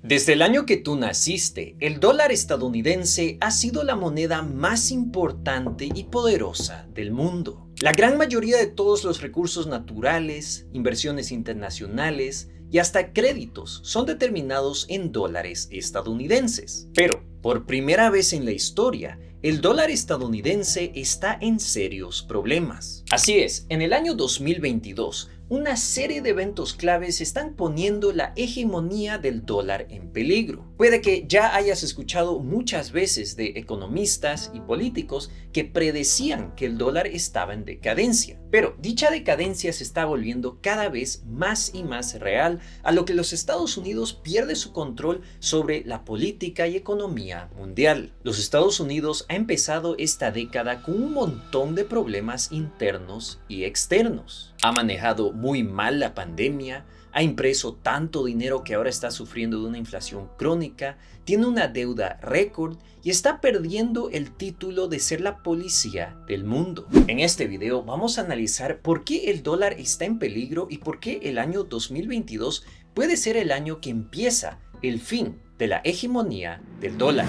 Desde el año que tú naciste, el dólar estadounidense ha sido la moneda más importante y poderosa del mundo. La gran mayoría de todos los recursos naturales, inversiones internacionales y hasta créditos son determinados en dólares estadounidenses. Pero, por primera vez en la historia, el dólar estadounidense está en serios problemas. Así es, en el año 2022, una serie de eventos claves están poniendo la hegemonía del dólar en peligro. Puede que ya hayas escuchado muchas veces de economistas y políticos que predecían que el dólar estaba en decadencia, pero dicha decadencia se está volviendo cada vez más y más real, a lo que los Estados Unidos pierde su control sobre la política y economía mundial. Los Estados Unidos ha empezado esta década con un montón de problemas internos y externos. Ha manejado muy mal la pandemia, ha impreso tanto dinero que ahora está sufriendo de una inflación crónica, tiene una deuda récord y está perdiendo el título de ser la policía del mundo. En este video vamos a analizar por qué el dólar está en peligro y por qué el año 2022 puede ser el año que empieza el fin de la hegemonía del dólar.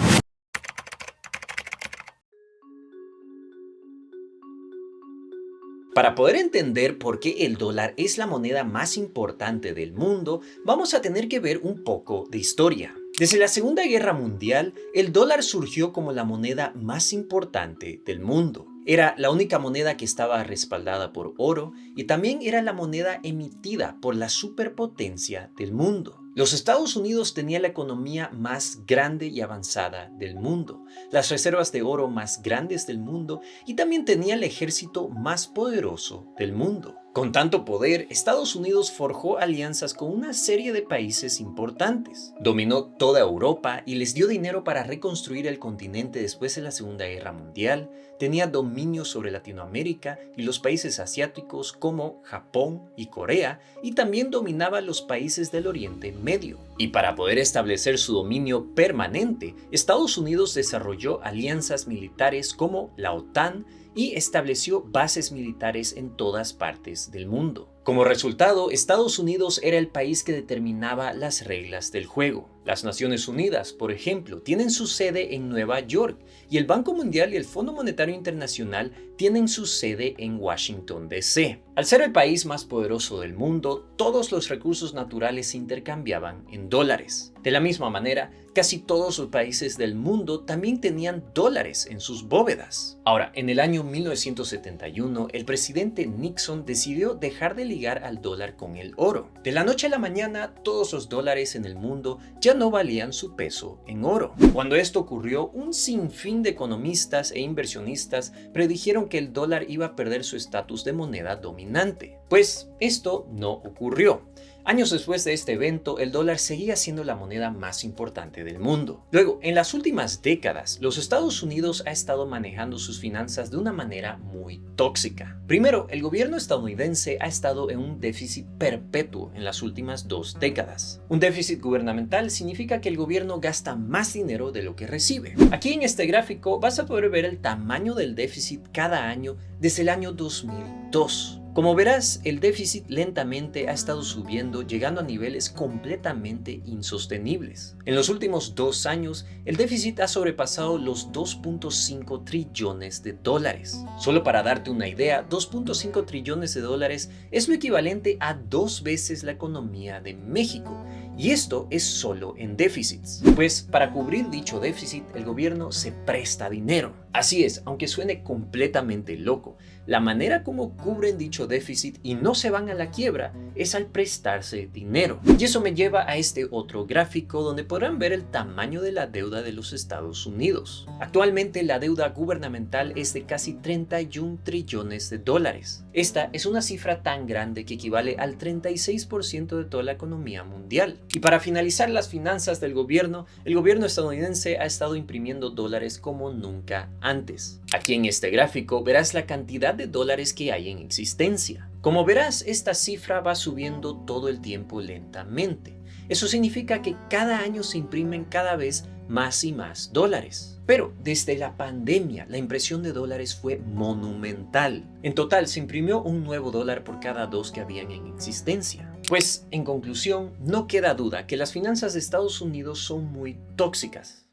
Para poder entender por qué el dólar es la moneda más importante del mundo, vamos a tener que ver un poco de historia. Desde la Segunda Guerra Mundial, el dólar surgió como la moneda más importante del mundo. Era la única moneda que estaba respaldada por oro y también era la moneda emitida por la superpotencia del mundo. Los Estados Unidos tenían la economía más grande y avanzada del mundo, las reservas de oro más grandes del mundo y también tenía el ejército más poderoso del mundo. Con tanto poder, Estados Unidos forjó alianzas con una serie de países importantes. Dominó toda Europa y les dio dinero para reconstruir el continente después de la Segunda Guerra Mundial. Tenía dominio sobre Latinoamérica y los países asiáticos como Japón y Corea, y también dominaba los países del Oriente Medio. Y para poder establecer su dominio permanente, Estados Unidos desarrolló alianzas militares como la OTAN y estableció bases militares en todas partes del mundo. Como resultado, Estados Unidos era el país que determinaba las reglas del juego. Las Naciones Unidas, por ejemplo, tienen su sede en Nueva York y el Banco Mundial y el Fondo Monetario Internacional tienen su sede en Washington, D.C. Al ser el país más poderoso del mundo, todos los recursos naturales se intercambiaban en dólares. De la misma manera, casi todos los países del mundo también tenían dólares en sus bóvedas. Ahora, en el año 1971, el presidente Nixon decidió dejar de ligar al dólar con el oro. De la noche a la mañana, todos los dólares en el mundo ya no valían su peso en oro. Cuando esto ocurrió, un sinfín de economistas e inversionistas predijeron que el dólar iba a perder su estatus de moneda dominante. Pues esto no ocurrió. Años después de este evento, el dólar seguía siendo la moneda más importante del mundo. Luego, en las últimas décadas, los Estados Unidos ha estado manejando sus finanzas de una manera muy tóxica. Primero, el gobierno estadounidense ha estado en un déficit perpetuo en las últimas 2 décadas. Un déficit gubernamental significa que el gobierno gasta más dinero de lo que recibe. Aquí en este gráfico vas a poder ver el tamaño del déficit cada año desde el año 2002. Como verás, el déficit lentamente ha estado subiendo, llegando a niveles completamente insostenibles. En los últimos 2 años, el déficit ha sobrepasado los 2.5 trillones de dólares. Solo para darte una idea, 2.5 trillones de dólares es lo equivalente a 2 veces la economía de México. Y esto es solo en déficits. Pues para cubrir dicho déficit, el gobierno se presta dinero. Así es, aunque suene completamente loco, la manera como cubren dicho déficit y no se van a la quiebra es al prestarse dinero. Y eso me lleva a este otro gráfico donde podrán ver el tamaño de la deuda de los Estados Unidos. Actualmente la deuda gubernamental es de casi 31 trillones de dólares. Esta es una cifra tan grande que equivale al 36% de toda la economía mundial. Y para finalizar las finanzas del gobierno, el gobierno estadounidense ha estado imprimiendo dólares como nunca antes. Aquí en este gráfico verás la cantidad de dólares que hay en existencia. Como verás, esta cifra va subiendo todo el tiempo lentamente. Eso significa que cada año se imprimen cada vez más y más dólares. Pero desde la pandemia, la impresión de dólares fue monumental. En total, se imprimió un nuevo dólar por cada 2 que habían en existencia. Pues, en conclusión, no queda duda que las finanzas de Estados Unidos son muy tóxicas.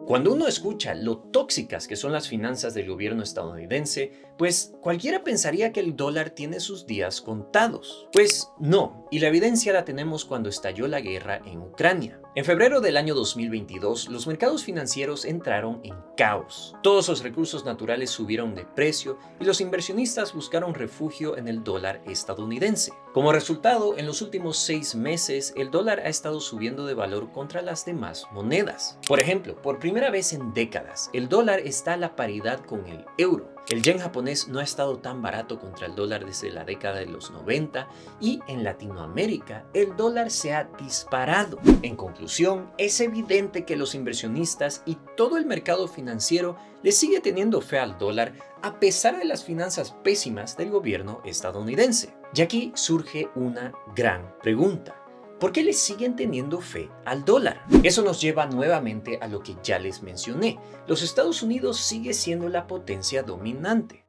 Cuando uno escucha lo tóxicas que son las finanzas del gobierno estadounidense, pues cualquiera pensaría que el dólar tiene sus días contados. Pues no, y la evidencia la tenemos cuando estalló la guerra en Ucrania. En febrero del año 2022, los mercados financieros entraron en caos. Todos los recursos naturales subieron de precio y los inversionistas buscaron refugio en el dólar estadounidense. Como resultado, en los últimos 6 meses, el dólar ha estado subiendo de valor contra las demás monedas. Por ejemplo, por primera vez en décadas, el dólar está a la paridad con el euro. El yen japonés no ha estado tan barato contra el dólar desde la década de los 90 y en Latinoamérica el dólar se ha disparado. En conclusión, es evidente que los inversionistas y todo el mercado financiero le sigue teniendo fe al dólar a pesar de las finanzas pésimas del gobierno estadounidense. Y aquí surge una gran pregunta. ¿Por qué le siguen teniendo fe al dólar? Eso nos lleva nuevamente a lo que ya les mencioné. Los Estados Unidos sigue siendo la potencia dominante.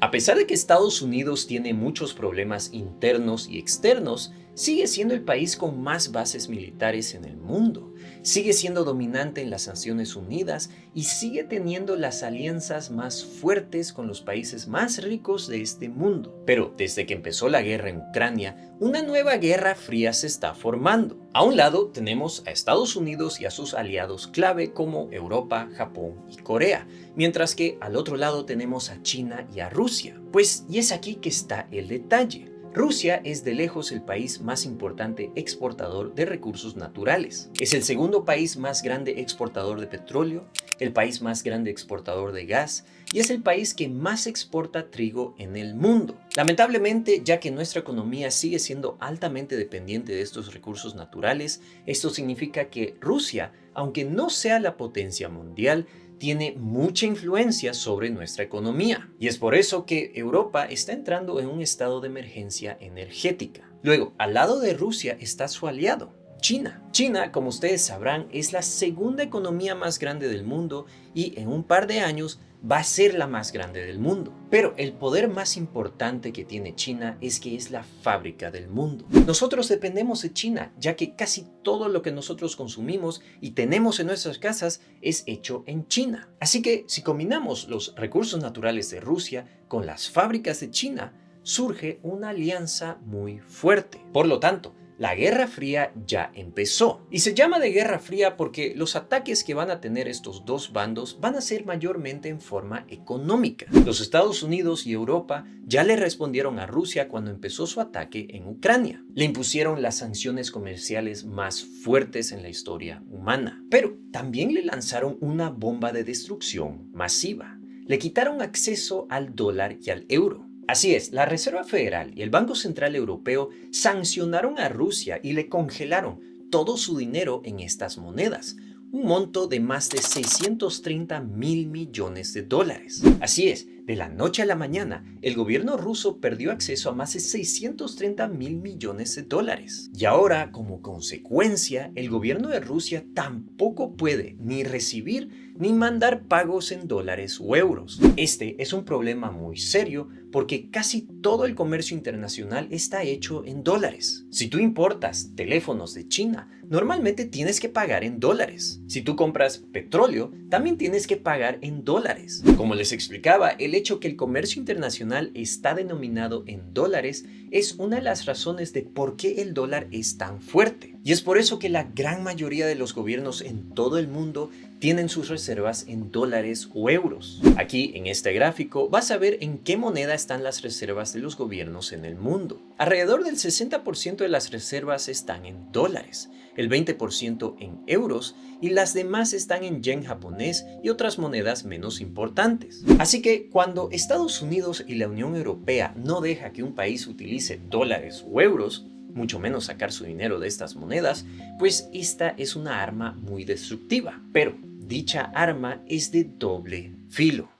A pesar de que Estados Unidos tiene muchos problemas internos y externos, sigue siendo el país con más bases militares en el mundo. Sigue siendo dominante en las Naciones Unidas y sigue teniendo las alianzas más fuertes con los países más ricos de este mundo. Pero desde que empezó la guerra en Ucrania, una nueva guerra fría se está formando. A un lado tenemos a Estados Unidos y a sus aliados clave como Europa, Japón y Corea, mientras que al otro lado tenemos a China y a Rusia. Pues, y es aquí que está el detalle. Rusia es de lejos el país más importante exportador de recursos naturales. Es el segundo país más grande exportador de petróleo, el país más grande exportador de gas y es el país que más exporta trigo en el mundo. Lamentablemente, ya que nuestra economía sigue siendo altamente dependiente de estos recursos naturales, esto significa que Rusia, aunque no sea la potencia mundial, tiene mucha influencia sobre nuestra economía. Y es por eso que Europa está entrando en un estado de emergencia energética. Luego, al lado de Rusia está su aliado, China. China, como ustedes sabrán, es la segunda economía más grande del mundo y en un par de años va a ser la más grande del mundo. Pero el poder más importante que tiene China es que es la fábrica del mundo. Nosotros dependemos de China, ya que casi todo lo que nosotros consumimos y tenemos en nuestras casas es hecho en China. Así que si combinamos los recursos naturales de Rusia con las fábricas de China, surge una alianza muy fuerte. Por lo tanto, la Guerra Fría ya empezó. Y se llama de Guerra Fría porque los ataques que van a tener estos dos bandos van a ser mayormente en forma económica. Los Estados Unidos y Europa ya le respondieron a Rusia cuando empezó su ataque en Ucrania. Le impusieron las sanciones comerciales más fuertes en la historia humana. Pero también le lanzaron una bomba de destrucción masiva. Le quitaron acceso al dólar y al euro. Así es, la Reserva Federal y el Banco Central Europeo sancionaron a Rusia y le congelaron todo su dinero en estas monedas, un monto de más de 630.000 millones de dólares. Así es, de la noche a la mañana, el gobierno ruso perdió acceso a más de 630.000 millones de dólares. Y ahora, como consecuencia, el gobierno de Rusia tampoco puede ni recibir ni mandar pagos en dólares o euros. Este es un problema muy serio porque casi todo el comercio internacional está hecho en dólares. Si tú importas teléfonos de China, normalmente tienes que pagar en dólares. Si tú compras petróleo, también tienes que pagar en dólares. Como les explicaba, el hecho que el comercio internacional está denominado en dólares es una de las razones de por qué el dólar es tan fuerte. Y es por eso que la gran mayoría de los gobiernos en todo el mundo tienen sus reservas en dólares o euros. Aquí en este gráfico vas a ver en qué moneda están las reservas de los gobiernos en el mundo. Alrededor del 60% de las reservas están en dólares, el 20% en euros y las demás están en yen japonés y otras monedas menos importantes. Así que cuando Estados Unidos y la Unión Europea no deja que un país utilice dólares o euros, mucho menos sacar su dinero de estas monedas, pues esta es una arma muy destructiva. Pero dicha arma es de doble filo.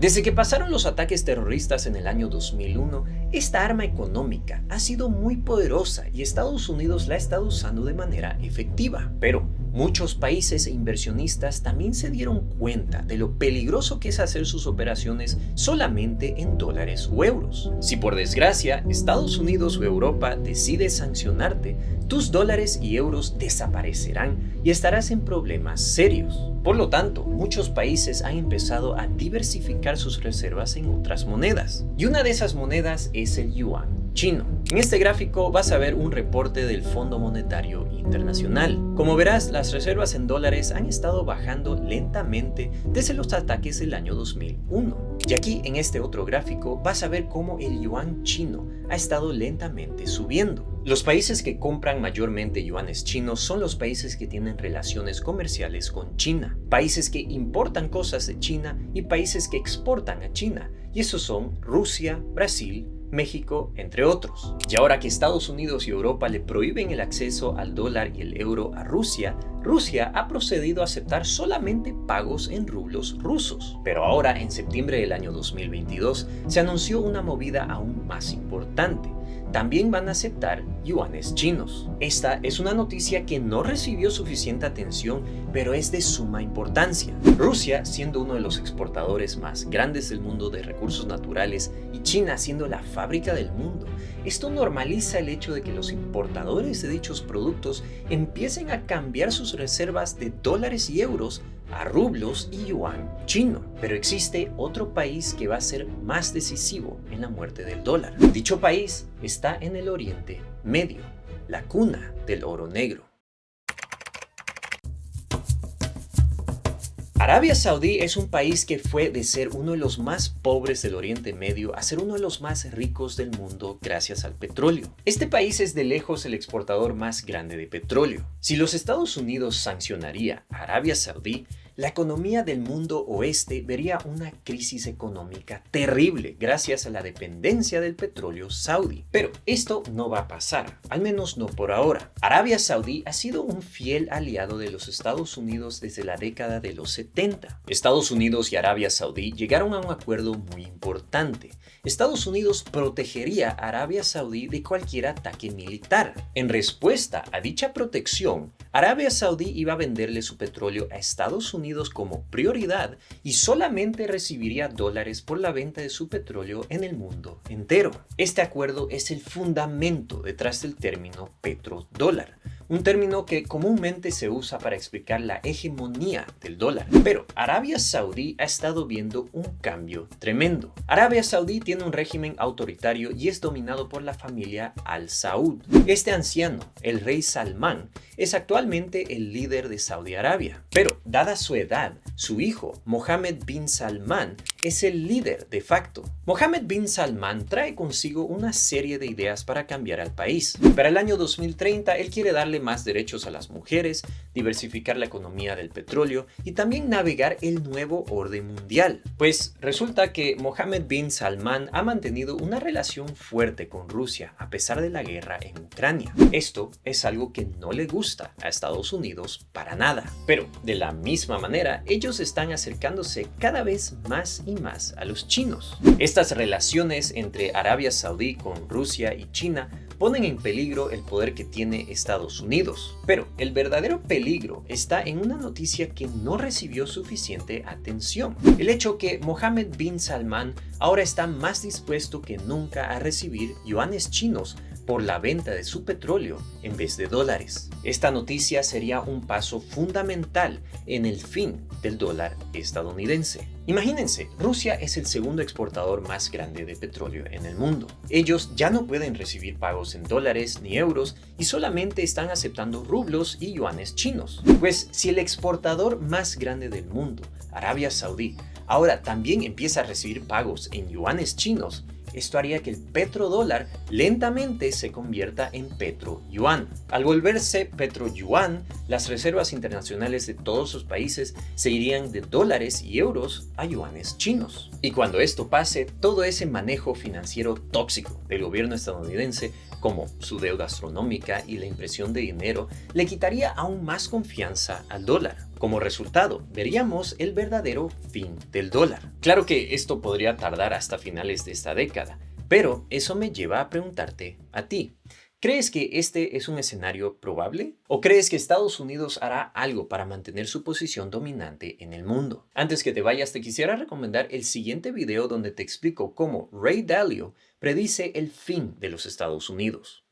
Desde que pasaron los ataques terroristas en el año 2001, esta arma económica ha sido muy poderosa y Estados Unidos la ha estado usando de manera efectiva. Pero muchos países e inversionistas también se dieron cuenta de lo peligroso que es hacer sus operaciones solamente en dólares o euros. Si por desgracia Estados Unidos o Europa decide sancionarte, tus dólares y euros desaparecerán y estarás en problemas serios. Por lo tanto, muchos países han empezado a diversificar sus reservas en otras monedas. Y una de esas monedas es el yuan chino. En este gráfico vas a ver un reporte del Fondo Monetario Internacional. Como verás, las reservas en dólares han estado bajando lentamente desde los ataques del año 2001. Y aquí en este otro gráfico vas a ver cómo el yuan chino ha estado lentamente subiendo. Los países que compran mayormente yuanes chinos son los países que tienen relaciones comerciales con China, países que importan cosas de China y países que exportan a China, y esos son Rusia, Brasil, México, entre otros. Y ahora que Estados Unidos y Europa le prohíben el acceso al dólar y el euro a Rusia, Rusia ha procedido a aceptar solamente pagos en rublos rusos. Pero ahora, en septiembre del año 2022, se anunció una movida aún más importante. También van a aceptar yuanes chinos. Esta es una noticia que no recibió suficiente atención, pero es de suma importancia. Rusia, siendo uno de los exportadores más grandes del mundo de recursos naturales y China siendo la fábrica del mundo, esto normaliza el hecho de que los importadores de dichos productos empiecen a cambiar sus reservas de dólares y euros a rublos y yuan chino. Pero existe otro país que va a ser más decisivo en la muerte del dólar. Dicho país está en el Oriente Medio, la cuna del oro negro. Arabia Saudí es un país que fue de ser uno de los más pobres del Oriente Medio a ser uno de los más ricos del mundo gracias al petróleo. Este país es de lejos el exportador más grande de petróleo. Si los Estados Unidos sancionaría a Arabia Saudí, la economía del mundo oeste vería una crisis económica terrible gracias a la dependencia del petróleo saudí. Pero esto no va a pasar, al menos no por ahora. Arabia Saudí ha sido un fiel aliado de los Estados Unidos desde la década de los 70. Estados Unidos y Arabia Saudí llegaron a un acuerdo muy importante. Estados Unidos protegería a Arabia Saudí de cualquier ataque militar. En respuesta a dicha protección, Arabia Saudí iba a venderle su petróleo a Estados Unidos como prioridad y solamente recibiría dólares por la venta de su petróleo en el mundo entero. Este acuerdo es el fundamento detrás del término petrodólar, un término que comúnmente se usa para explicar la hegemonía del dólar. Pero Arabia Saudí ha estado viendo un cambio tremendo. Arabia Saudí tiene un régimen autoritario y es dominado por la familia Al Saud. Este anciano, el rey Salmán, es actualmente el líder de Saudi Arabia. Pero dada su edad, su hijo, Mohammed bin Salman, es el líder de facto. Mohammed bin Salman trae consigo una serie de ideas para cambiar al país. Para el año 2030, él quiere darle más derechos a las mujeres, diversificar la economía del petróleo y también navegar el nuevo orden mundial. Pues resulta que Mohammed bin Salman ha mantenido una relación fuerte con Rusia a pesar de la guerra en Ucrania. Esto es algo que no le gusta a Estados Unidos para nada. Pero de la misma manera, ellos están acercándose cada vez más y más a los chinos. Estas relaciones entre Arabia Saudí con Rusia y China ponen en peligro el poder que tiene Estados Unidos. Pero el verdadero peligro está en una noticia que no recibió suficiente atención. El hecho que Mohammed bin Salman ahora está más dispuesto que nunca a recibir yuanes chinos por la venta de su petróleo en vez de dólares. Esta noticia sería un paso fundamental en el fin del dólar estadounidense. Imagínense, Rusia es el segundo exportador más grande de petróleo en el mundo. Ellos ya no pueden recibir pagos en dólares ni euros y solamente están aceptando rublos y yuanes chinos. Pues si el exportador más grande del mundo, Arabia Saudí, ahora también empieza a recibir pagos en yuanes chinos, esto haría que el petrodólar lentamente se convierta en petroyuan. Al volverse petroyuan, las reservas internacionales de todos sus países se irían de dólares y euros a yuanes chinos. Y cuando esto pase, todo ese manejo financiero tóxico del gobierno estadounidense como su deuda astronómica y la impresión de dinero, le quitaría aún más confianza al dólar. Como resultado, veríamos el verdadero fin del dólar. Claro que esto podría tardar hasta finales de esta década, pero eso me lleva a preguntarte a ti. ¿Crees que este es un escenario probable? ¿O crees que Estados Unidos hará algo para mantener su posición dominante en el mundo? Antes que te vayas, te quisiera recomendar el siguiente video donde te explico cómo Ray Dalio predice el fin de los Estados Unidos.